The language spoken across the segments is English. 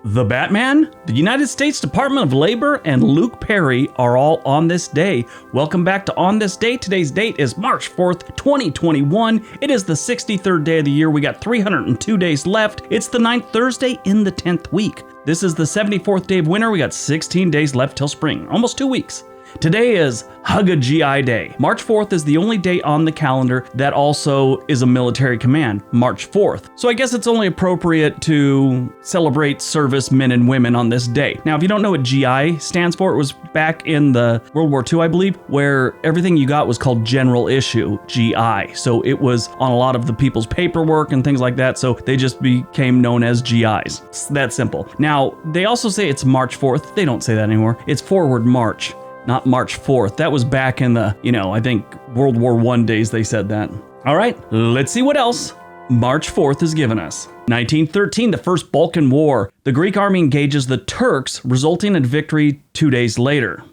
The Batman, the United States Department of Labor, and Luke Perry are all on this day. Welcome back to On This Day. Today's date is March 4th, 2021. It is the 63rd day of the year. We got 302 days left. It's the 9th Thursday in the 10th week. This is the 74th day of winter. We got 16 days left till spring, almost 2 weeks. Today is Hug a GI Day. March 4th is the only day on the calendar that also is a military command, March 4th. So I guess it's only appropriate to celebrate service men and women on this day. Now, if you don't know what GI stands for, it was back in the World War II, I believe, where everything you got was called general issue, GI. So it was on a lot of the people's paperwork and things like that. So they just became known as GIs. It's that simple. Now, they also say it's March 4th. They don't say that anymore. It's Forward March. Not March 4th. That was back in the, I think World War I days they said that. All right, let's see what else March 4th has given us. 1913, the First Balkan War. The Greek army engages the Turks, resulting in victory 2 days later.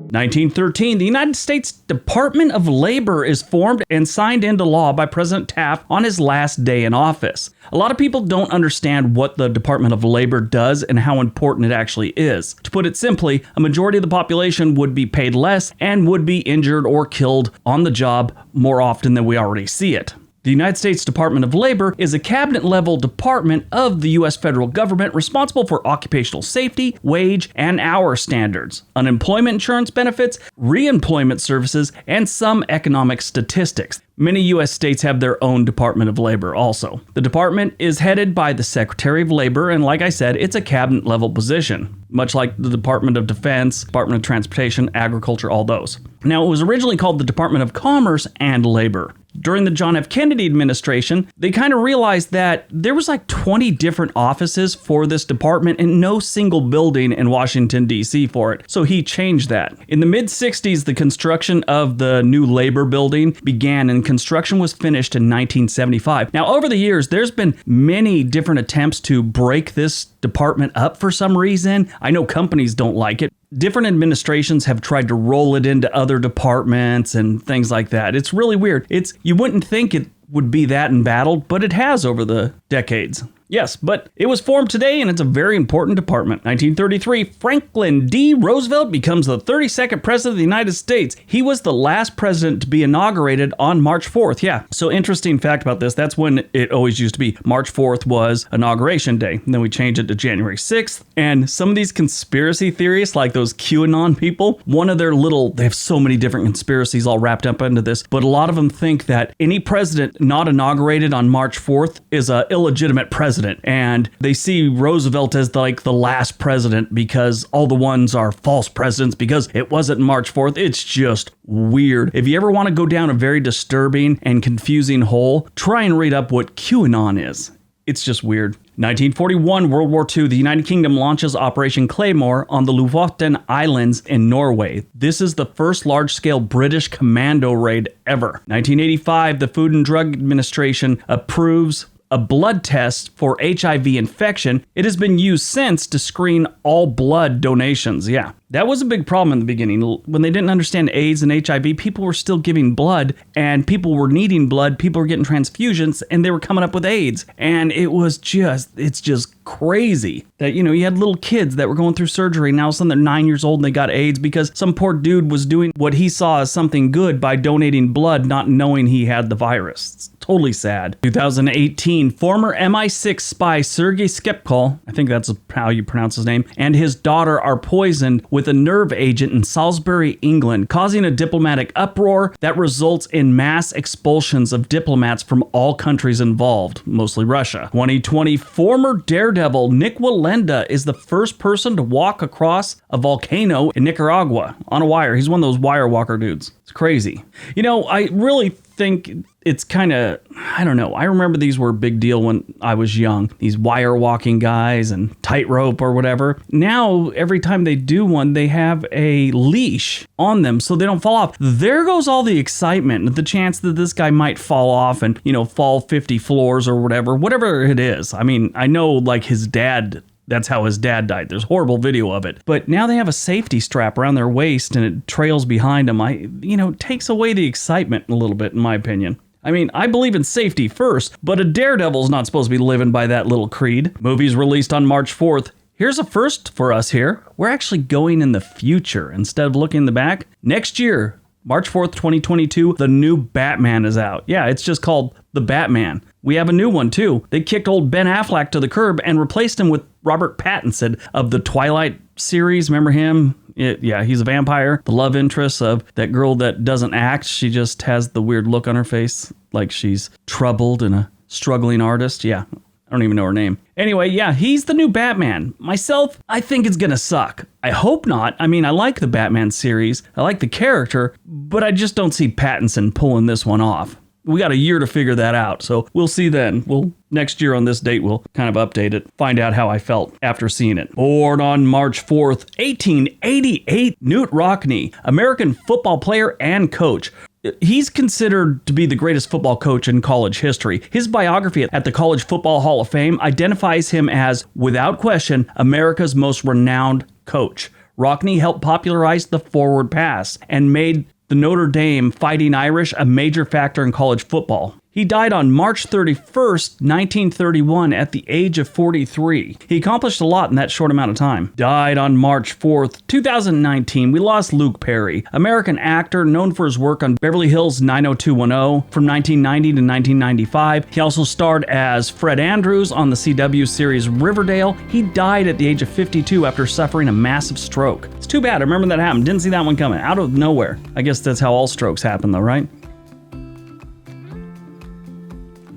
1913, the United States Department of Labor is formed and signed into law by President Taft on his last day in office. A lot of people don't understand what the Department of Labor does and how important it actually is. To put it simply, a majority of the population would be paid less and would be injured or killed on the job more often than we already see it. The United States Department of Labor is a cabinet-level department of the U.S. federal government responsible for occupational safety, wage, and hour standards, unemployment insurance benefits, reemployment services, and some economic statistics. Many U.S. states have their own Department of Labor also. The department is headed by the Secretary of Labor, and like I said, it's a cabinet-level position, much like the Department of Defense, Department of Transportation, Agriculture, all those. Now, it was originally called the Department of Commerce and Labor. During the John F. Kennedy administration, they kind of realized that there was like 20 different offices for this department and no single building in Washington, D.C. for it. So he changed that. In the mid-60s, the construction of the new labor building began and construction was finished in 1975. Now, over the years, there's been many different attempts to break this department up for some reason. I know companies don't like it. Different administrations have tried to roll it into other departments and things like that. It's really weird. You wouldn't think it would be that embattled, but it has over the decades. Yes, but it was formed today, and it's a very important department. 1933, Franklin D. Roosevelt becomes the 32nd president of the United States. He was the last president to be inaugurated on March 4th. Yeah, so interesting fact about this, that's when it always used to be. March 4th was Inauguration Day, and then we changed it to January 6th. And some of these conspiracy theorists, like those QAnon people, they have so many different conspiracies all wrapped up into this, but a lot of them think that any president not inaugurated on March 4th is an illegitimate president. And they see Roosevelt as the last president because all the ones are false presidents because it wasn't March 4th. It's just weird. If you ever want to go down a very disturbing and confusing hole, try and read up what QAnon is. It's just weird. 1941, World War II, the United Kingdom launches Operation Claymore on the Lofoten Islands in Norway. This is the first large-scale British commando raid ever. 1985, the Food and Drug Administration approves a blood test for HIV infection. It has been used since to screen all blood donations. Yeah, that was a big problem in the beginning. When they didn't understand AIDS and HIV, people were still giving blood and people were needing blood. People were getting transfusions and they were coming up with AIDS. And it's just crazy that, you had little kids that were going through surgery and now all of a sudden they're 9 years old and they got AIDS because some poor dude was doing what he saw as something good by donating blood, not knowing he had the virus. It's totally sad. 2018, former MI6 spy Sergei Skripal, I think that's how you pronounce his name, and his daughter are poisoned with a nerve agent in Salisbury, England, causing a diplomatic uproar that results in mass expulsions of diplomats from all countries involved, mostly Russia. 2020, former daredevil Nick Wallenda is the first person to walk across a volcano in Nicaragua on a wire. He's one of those wire walker dudes. It's crazy. I really think it's kind of, I don't know. I remember these were a big deal when I was young. These wire walking guys and tightrope or whatever. Now, every time they do one, they have a leash on them so they don't fall off. There goes all the excitement, the chance that this guy might fall off and, fall 50 floors or whatever it is. I mean, I know his dad, that's how his dad died. There's horrible video of it. But now they have a safety strap around their waist and it trails behind them. It takes away the excitement a little bit, in my opinion. I mean, I believe in safety first, but a daredevil's not supposed to be living by that little creed. Movies released on March 4th. Here's a first for us here. We're actually going in the future instead of looking in the back. Next year, March 4th, 2022, the new Batman is out. Yeah, it's just called The Batman. We have a new one, too. They kicked old Ben Affleck to the curb and replaced him with Robert Pattinson of the Twilight series. Remember him? Yeah, he's a vampire. The love interest of that girl that doesn't act. She just has the weird look on her face, like she's troubled and a struggling artist. Yeah, I don't even know her name. Anyway, yeah, he's the new Batman. Myself, I think it's gonna suck. I hope not. I mean, I like the Batman series. I like the character, but I just don't see Pattinson pulling this one off. We got a year to figure that out, so we'll see then. Next year on this date, we'll kind of update it, find out how I felt after seeing it. Born on March 4th, 1888, Knute Rockne, American football player and coach. He's considered to be the greatest football coach in college history. His biography at the College Football Hall of Fame identifies him as, without question, America's most renowned coach. Rockne helped popularize the forward pass and made the Notre Dame Fighting Irish a major factor in college football. He died on March 31st, 1931 at the age of 43. He accomplished a lot in that short amount of time. Died on March 4th, 2019. We lost Luke Perry, American actor known for his work on Beverly Hills 90210 from 1990 to 1995. He also starred as Fred Andrews on the CW series Riverdale. He died at the age of 52 after suffering a massive stroke. It's too bad. I remember that happened. Didn't see that one coming. Out of nowhere. I guess that's how all strokes happen though, right?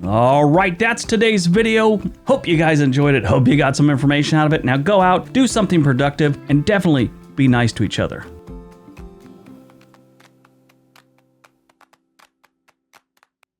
All right, that's today's video. Hope you guys enjoyed it. Hope you got some information out of it. Now go out, do something productive, and definitely be nice to each other.